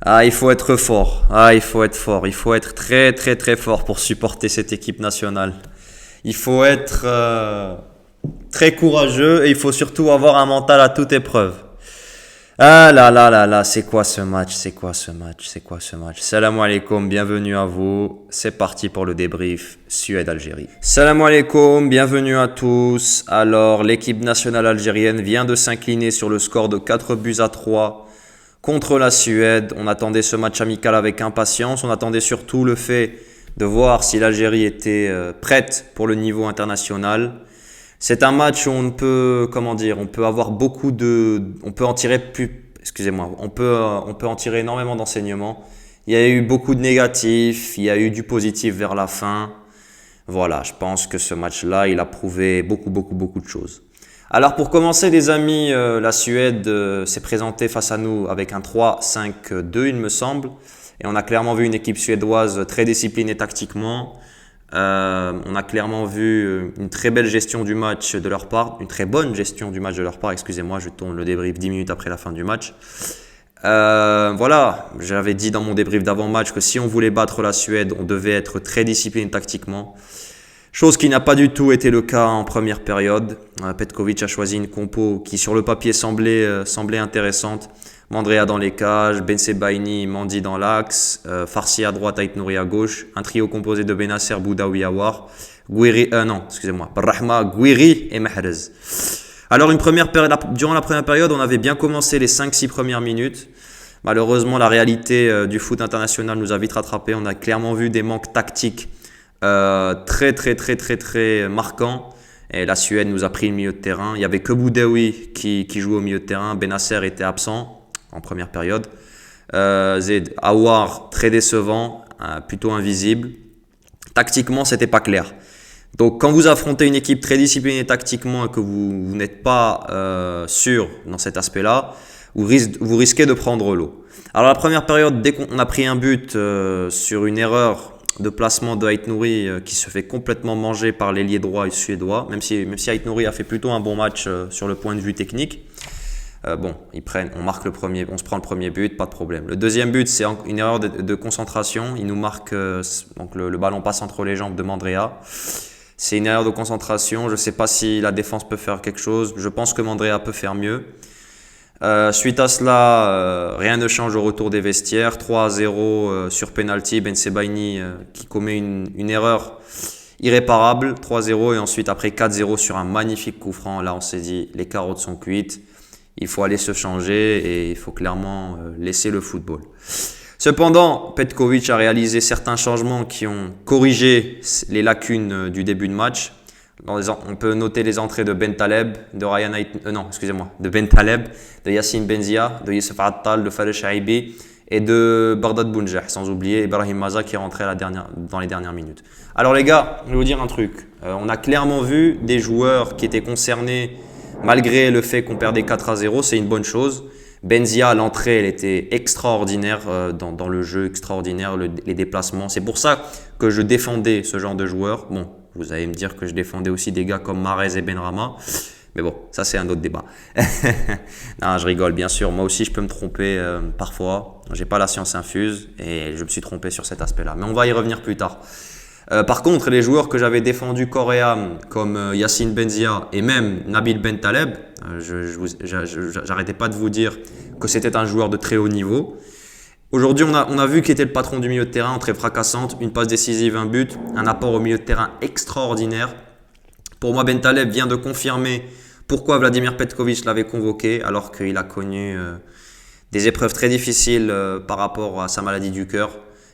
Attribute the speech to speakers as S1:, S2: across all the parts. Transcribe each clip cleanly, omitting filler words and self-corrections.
S1: Ah, il faut être fort. Ah, il faut être fort. Il faut être très, très, très fort pour supporter cette équipe nationale. Il faut être très courageux et il faut surtout avoir un mental à toute épreuve. Ah là là là là, c'est quoi ce match? C'est quoi ce match? C'est quoi ce match? Salam alaikum, bienvenue à vous. C'est parti pour le débrief Suède-Algérie. Salam alaikum, bienvenue à tous. Alors, l'équipe nationale algérienne vient de s'incliner sur le score de 4 buts à 3 contre la Suède. On attendait ce match amical avec impatience. On attendait surtout le fait de voir si l'Algérie était prête pour le niveau international. C'est un match où on peut, comment dire, on peut avoir beaucoup de, on peut en tirer plus, excusez-moi, on peut en tirer énormément d'enseignements. Il y a eu beaucoup de négatifs, il y a eu du positif vers la fin. Voilà, je pense que ce match-là, il a prouvé beaucoup de choses. Alors pour commencer les amis, la Suède s'est présentée face à nous avec un 3-5-2 il me semble. Et on a clairement vu une équipe suédoise très disciplinée tactiquement. On a clairement vu une très belle gestion du match de leur part, une très bonne gestion du match de leur part, excusez-moi, je tourne le débrief 10 minutes après la fin du match. Voilà, j'avais dit dans mon débrief d'avant-match que si on voulait battre la Suède, on devait être très discipliné tactiquement. Chose qui n'a pas du tout été le cas en première période. Petkovic a choisi une compo qui sur le papier semblait intéressante. Mandrea dans les cages, Ben Sebaini, Mandi dans l'axe, Farsi à droite, Ait Nouri à gauche. Un trio composé de Benasser, Boudaoui, Awar, Rahma, Gouiri et Mahrez. Alors durant la première période, on avait bien commencé les 5-6 premières minutes. Malheureusement, la réalité du foot international nous a vite rattrapés. On a clairement vu des manques tactiques très marquants. Et la Suède nous a pris le milieu de terrain. Il n'y avait que Boudaoui qui jouait au milieu de terrain. Benasser était absent en première période. Awar très décevant, plutôt invisible. Tactiquement, c'était pas clair. Donc quand vous affrontez une équipe très disciplinée tactiquement et que vous n'êtes pas sûr dans cet aspect-là, vous risquez de prendre l'eau. Alors la première période, dès qu'on a pris un but sur une erreur de placement de Ait Nouri qui se fait complètement manger par l'ailier droit suédois, même si Ait Nouri a fait plutôt un bon match sur le point de vue technique. On se prend le premier but, pas de problème. Le deuxième but, c'est une erreur de concentration. Il nous marque, donc le ballon passe entre les jambes de Mandrea. C'est une erreur de concentration. Je ne sais pas si la défense peut faire quelque chose. Je pense que Mandrea peut faire mieux. Suite à cela, rien ne change au retour des vestiaires. 3-0 sur penalty. Ben Sebaini qui commet une erreur irréparable. 3-0 et ensuite après 4-0 sur un magnifique coup franc. Là, on s'est dit les carottes sont cuites. Il faut aller se changer et il faut clairement laisser le football. Cependant, Petkovic a réalisé certains changements qui ont corrigé les lacunes du début de match. On peut noter les entrées de Ben Taleb, de Ben Taleb, de Yassine Benzia, de Youssef Attal, de Fares Shaibi et de Bardad Bounjah, sans oublier Ibrahim Maza qui est rentré dans les dernières minutes. Alors les gars, je vais vous dire un truc. On a clairement vu des joueurs qui étaient concernés malgré le fait qu'on perdait 4-0, c'est une bonne chose. Benzia, à l'entrée, elle était extraordinaire dans le jeu, extraordinaire, les déplacements. C'est pour ça que je défendais ce genre de joueurs. Bon, vous allez me dire que je défendais aussi des gars comme Mahrez et Benrahma. Mais bon, ça c'est un autre débat. Non, je rigole, bien sûr. Moi aussi, je peux me tromper parfois. J'ai pas la science infuse et je me suis trompé sur cet aspect-là. Mais on va y revenir plus tard. Par contre, les joueurs que j'avais défendus corps et âme, comme Yassine Benzia et même Nabil Ben Taleb, j'arrêtais pas de vous dire que c'était un joueur de très haut niveau. Aujourd'hui, on a vu qui était le patron du milieu de terrain, entrée fracassante, une passe décisive, un but, un apport au milieu de terrain extraordinaire. Pour moi, Ben Taleb vient de confirmer pourquoi Vladimir Petkovic l'avait convoqué alors qu'il a connu des épreuves très difficiles par rapport à sa maladie du cœur.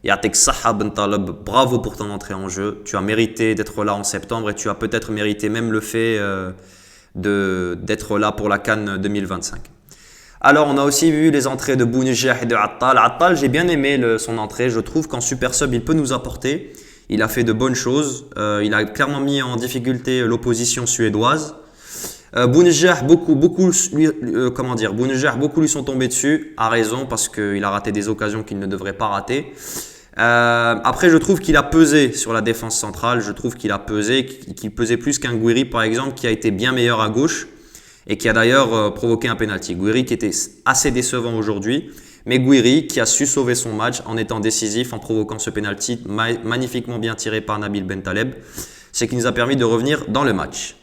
S1: Yatek Saha Ben Taleb, bravo pour ton entrée en jeu. Tu as mérité d'être là en septembre et tu as peut-être mérité même le fait d'être là pour la CAN 2025. Alors, on a aussi vu les entrées de Bounjah et de Attal. Attal, j'ai bien aimé son entrée. Je trouve qu'en super sub, il peut nous apporter. Il a fait de bonnes choses. Il a clairement mis en difficulté l'opposition suédoise. Bounjah, beaucoup lui sont tombés dessus. A raison, parce qu'il a raté des occasions qu'il ne devrait pas rater. Après, je trouve qu'il a pesé sur la défense centrale. Je trouve qu'il a pesé, qu'il pesait plus qu'un Gouiri, par exemple, qui a été bien meilleur à gauche et qui a d'ailleurs provoqué un penalty. Gouiri qui était assez décevant aujourd'hui, Mais Gouiri qui a su sauver son match en étant décisif, en provoquant ce penalty magnifiquement bien tiré par Nabil Bentaleb, ce qui nous a permis de revenir dans le match.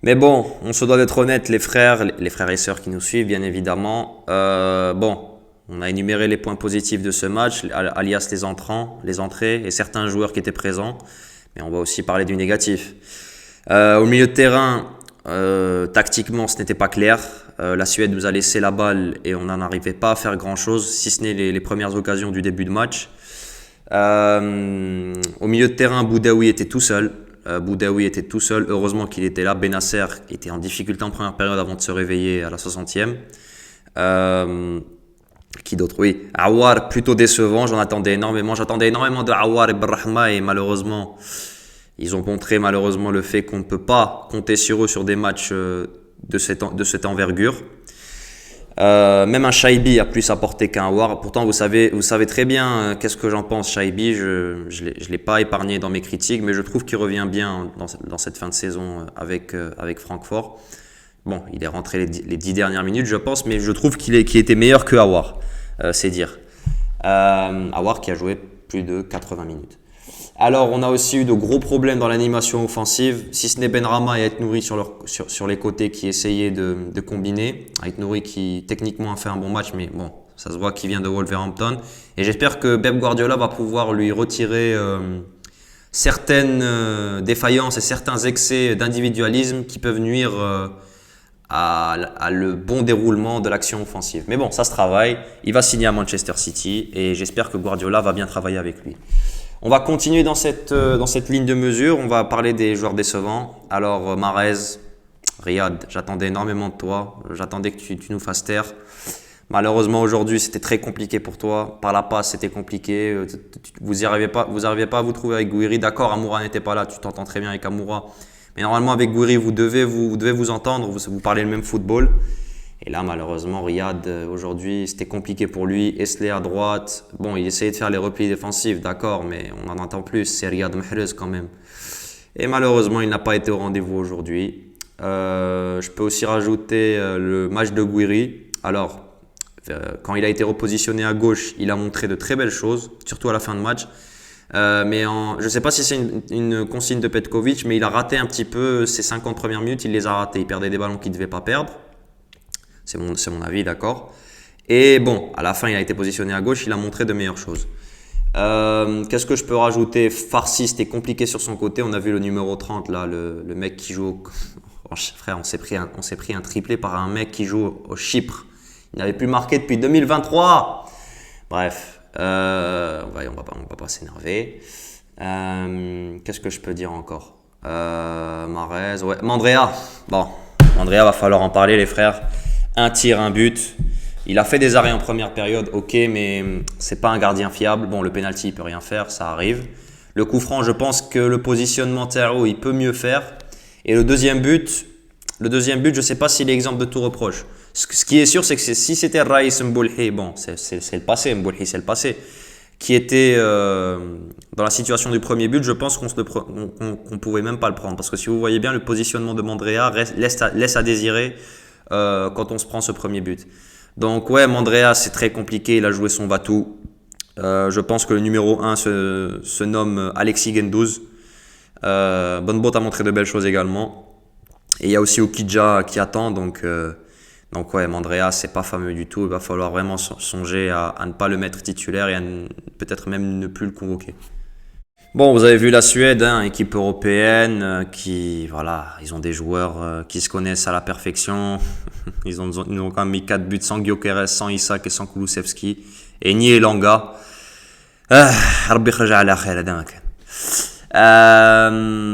S1: Mais bon, on se doit d'être honnête, les frères et sœurs qui nous suivent, bien évidemment. Bon, on a énuméré les points positifs de ce match, alias les entrants, les entrées et certains joueurs qui étaient présents. Mais on va aussi parler du négatif. Au milieu de terrain, tactiquement, ce n'était pas clair. La Suède nous a laissé la balle et on n'en arrivait pas à faire grand-chose, si ce n'est les premières occasions du début de match. Au milieu de terrain, Boudaoui était tout seul. Heureusement qu'il était là. Benasser était en difficulté en première période avant de se réveiller à la 60e. Qui d'autre? Oui, Aouar, plutôt décevant. J'attendais énormément de Aouar et Brahma et malheureusement, ils ont montré le fait qu'on ne peut pas compter sur eux sur des matchs de cette envergure. Même un Shaibi a plus apporté qu'un Aouar. Pourtant, vous savez très bien qu'est-ce que j'en pense. Shaibi, je l'ai pas épargné dans mes critiques, mais je trouve qu'il revient bien dans cette fin de saison avec Francfort. Bon, il est rentré les 10 dernières minutes, je pense, mais je trouve qu'il était meilleur que Aouar, c'est dire. Aouar qui a joué plus de 80 minutes. Alors, on a aussi eu de gros problèmes dans l'animation offensive, si ce n'est Benrahma et Ait Nouri sur les côtés qui essayaient de combiner. Ait Nouri qui techniquement a fait un bon match, mais bon, ça se voit qu'il vient de Wolverhampton. Et j'espère que Pep Guardiola va pouvoir lui retirer certaines défaillances et certains excès d'individualisme qui peuvent nuire à le bon déroulement de l'action offensive. Mais bon, ça se travaille. Il va signer à Manchester City et j'espère que Guardiola va bien travailler avec lui. On va continuer dans cette ligne de mesure. On va parler des joueurs décevants. Alors, Mahrez, Riyad, j'attendais énormément de toi. J'attendais que tu nous fasses taire. Malheureusement, aujourd'hui, c'était très compliqué pour toi. Par la passe, c'était compliqué. Vous n'arriviez pas à vous trouver avec Gouiri. D'accord, Amoura n'était pas là. Tu t'entends très bien avec Amoura. Mais normalement, avec Gouiri, vous devez vous entendre. Vous parlez le même football. Et là, malheureusement, Riyad, aujourd'hui, c'était compliqué pour lui. Esley à droite. Bon, il essayait de faire les replis défensifs, d'accord, mais on en entend plus. C'est Riyad Mahrez quand même. Et malheureusement, il n'a pas été au rendez-vous aujourd'hui. Je peux aussi rajouter le match de Gouiri. Alors, quand il a été repositionné à gauche, il a montré de très belles choses, surtout à la fin de match. Je ne sais pas si c'est une consigne de Petkovic, mais il a raté un petit peu ses 50 premières minutes. Il les a ratés. Il perdait des ballons qu'il ne devait pas perdre. C'est mon avis, d'accord. Et bon, à la fin, il a été positionné à gauche, il a montré de meilleures choses. Qu'est-ce que je peux rajouter? Farsi, c'était compliqué sur son côté. On a vu le numéro 30, là, le mec qui joue frère, on s'est pris un triplé par un mec qui joue au Chypre. Il n'avait plus marqué depuis 2023. Bref, on va pas s'énerver. Qu'est-ce que je peux dire encore? Mahrez, ouais. Mandrea. Bon, Mandrea, va falloir en parler, les frères. Un tir, un but. Il a fait des arrêts en première période, ok, mais c'est pas un gardien fiable. Bon, le penalty, il peut rien faire, ça arrive. Le coup franc, je pense que le positionnement Théo, il peut mieux faire. Et le deuxième but, je sais pas s'il est exemple de tout reproche. Ce qui est sûr, c'est que si c'était Raïs Mboulhi, bon, c'est le passé, Mboulhi, c'est le passé, qui était dans la situation du premier but, je pense qu'on pouvait même pas le prendre. Parce que si vous voyez bien, le positionnement de Mandrea laisse à désirer quand on se prend ce premier but. Donc ouais, Mandrea, c'est très compliqué, il a joué son va-tout. Je pense que le numéro 1 se nomme Alexis Gendouzi. Bonbot a montré de belles choses également. Et il y a aussi Okidja qui attend, donc ouais, Mandrea, c'est pas fameux du tout. Il va falloir vraiment songer à ne pas le mettre titulaire et à peut-être même ne plus le convoquer. Bon, vous avez vu la Suède, équipe européenne, ils ont des joueurs qui se connaissent à la perfection. Ils ont quand même mis 4 buts sans Gyökeres, sans Isak et sans Kulusevski. Et ni Elanga.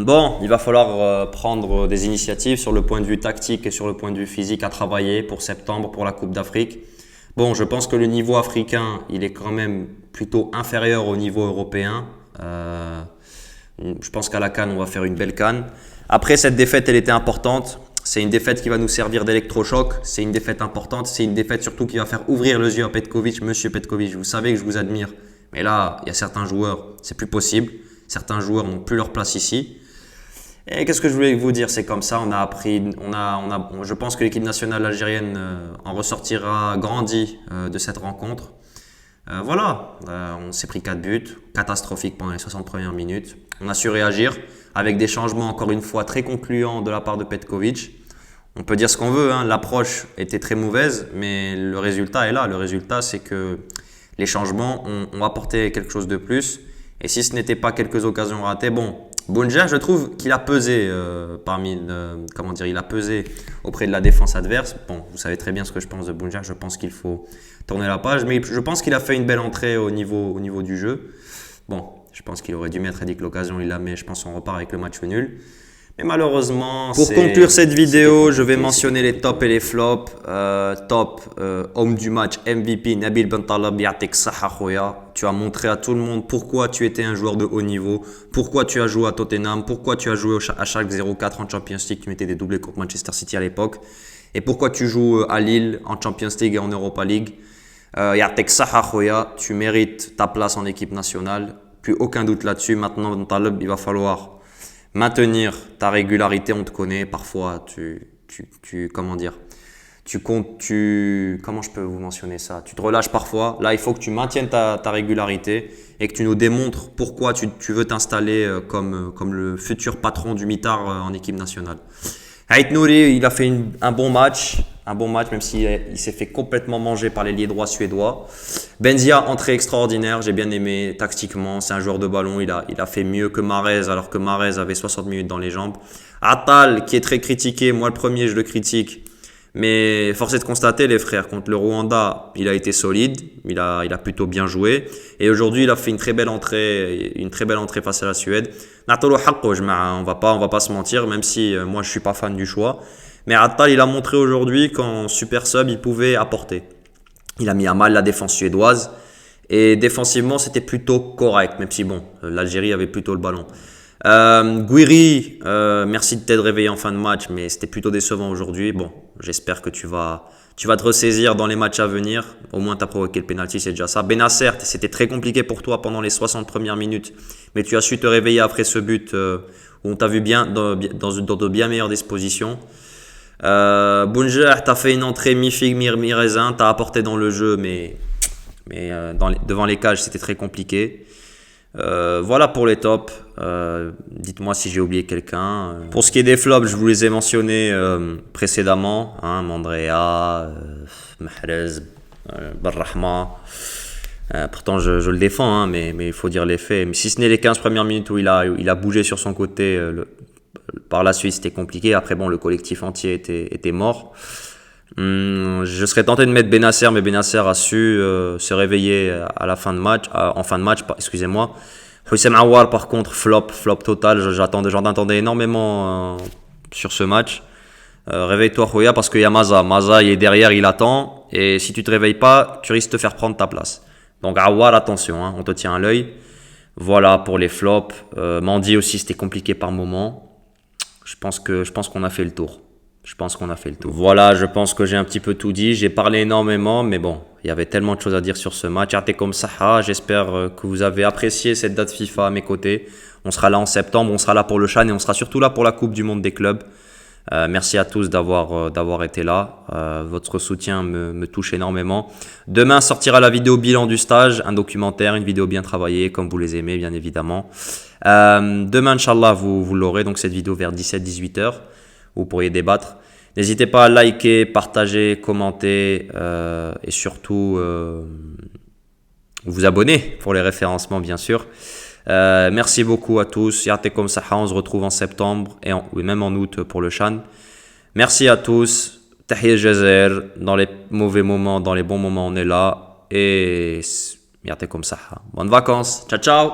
S1: Bon, il va falloir prendre des initiatives sur le point de vue tactique et sur le point de vue physique à travailler pour septembre, pour la Coupe d'Afrique. Bon, je pense que le niveau africain, il est quand même plutôt inférieur au niveau européen. Je pense qu'à la CAN, on va faire une belle CAN. Après, cette défaite, elle était importante. C'est une défaite qui va nous servir d'électrochoc. C'est une défaite importante. C'est une défaite surtout qui va faire ouvrir les yeux à Petkovic. Monsieur Petkovic, vous savez que je vous admire. Mais là, il y a certains joueurs, c'est plus possible. Certains joueurs n'ont plus leur place ici. Et qu'est-ce que je voulais vous dire? C'est comme ça, on a appris, je pense que l'équipe nationale algérienne en ressortira grandie de cette rencontre. Voilà, on s'est pris 4 buts, catastrophique pendant les 60 premières minutes. On a su réagir avec des changements encore une fois très concluants de la part de Petkovic. On peut dire ce qu'on veut, hein, l'approche était très mauvaise, mais le résultat est là. Le résultat, c'est que les changements ont apporté quelque chose de plus. Et si ce n'était pas quelques occasions ratées, bon, Bounja, je trouve qu'il a pesé il a pesé auprès de la défense adverse. Bon, vous savez très bien ce que je pense de Bounja. Je pense qu'il faut tourner la page, mais je pense qu'il a fait une belle entrée au niveau du jeu. Bon, je pense qu'il aurait dû mettre Edik l'occasion, il la met. Je pense qu'on repart avec le match nul. Mais malheureusement, pour conclure cette vidéo, je vais mentionner les tops et les flops. Top, homme du match, MVP, Nabil Bentaleb, yatik saha khoya. Tu as montré à tout le monde pourquoi tu étais un joueur de haut niveau, pourquoi tu as joué à Tottenham, pourquoi tu as joué à Schalke 04 en Champions League, tu mettais des doublés contre Manchester City à l'époque, et pourquoi tu joues à Lille en Champions League et en Europa League. Yatik saha khoya, tu mérites ta place en équipe nationale, plus aucun doute là-dessus. Maintenant, Bentaleb, il va falloir maintenir ta régularité, on te connaît. Parfois, comment je peux vous mentionner ça? Tu te relâches parfois. Là, il faut que tu maintiennes ta régularité et que tu nous démontres pourquoi tu veux t'installer comme le futur patron du mitard en équipe nationale. Ait Nouri, il a fait un bon match, même s'il s'est fait complètement manger par les liés droits suédois. Benzia, entrée extraordinaire, j'ai bien aimé tactiquement, c'est un joueur de ballon, il a fait mieux que Mahrez alors que Mahrez avait 60 minutes dans les jambes. Attal, qui est très critiqué, moi le premier je le critique, mais force est de constater les frères, contre le Rwanda, il a été solide, il a plutôt bien joué et aujourd'hui il a fait une très belle entrée face à la Suède. Natolo haqqo, on va pas se mentir, même si moi je suis pas fan du choix. Mais Attal, il a montré aujourd'hui qu'en super sub, il pouvait apporter. Il a mis à mal la défense suédoise et défensivement, c'était plutôt correct, même si bon, l'Algérie avait plutôt le ballon. Gouiri, merci de t'être réveillé en fin de match, mais c'était plutôt décevant aujourd'hui. Bon, j'espère que tu vas te ressaisir dans les matchs à venir. Au moins, tu as provoqué le penalty, c'est déjà ça. Benacer, c'était très compliqué pour toi pendant les 60 premières minutes, mais tu as su te réveiller après ce but où on t'a vu bien dans de bien meilleures dispositions. Bounja, tu as fait une entrée mi-figue, mi-raisin, tu as apporté dans le jeu, mais devant les cages, c'était très compliqué. Voilà pour les tops. Dites-moi si j'ai oublié quelqu'un. Pour ce qui est des flops, je vous les ai mentionnés précédemment. Mandrea, Mahrez, Barrahma. Pourtant, je le défends, mais il faut dire les faits. Mais si ce n'est les 15 premières minutes où il a bougé sur son côté, par la suite, c'était compliqué. Après, bon, le collectif entier était mort. Je serais tenté de mettre Benacer, mais Benacer a su se réveiller en fin de match, excusez-moi. Houssem Aouar, par contre, flop total. J'en attendais énormément sur ce match. Réveille-toi, Khoya, parce qu'il y a Maza. Maza, il est derrière, il attend. Et si tu te réveilles pas, tu risques de te faire prendre ta place. Donc, Aouar, attention, on te tient à l'œil. Voilà pour les flops. Mandi aussi, c'était compliqué par moment. Je pense qu'on a fait le tour. Voilà, je pense que j'ai un petit peu tout dit. J'ai parlé énormément, mais bon, il y avait tellement de choses à dire sur ce match. Comme ça, j'espère que vous avez apprécié cette date FIFA à mes côtés. On sera là en septembre, on sera là pour le CHAN et on sera surtout là pour la Coupe du Monde des clubs. Merci à tous d'avoir été là. Votre soutien me touche énormément. Demain sortira la vidéo bilan du stage, un documentaire, une vidéo bien travaillée, comme vous les aimez, bien évidemment. Demain, Inch'Allah, vous l'aurez, donc cette vidéo vers 17-18 heures. Vous pourriez débattre. N'hésitez pas à liker, partager, commenter et surtout vous abonner pour les référencements, bien sûr. Merci beaucoup à tous. Comme ça, on se retrouve en septembre et même en août pour le CHAN. Merci à tous. Tahiyya Jazer. Dans les mauvais moments, dans les bons moments, on est là. Et comme ça. Bonnes vacances. Ciao, ciao.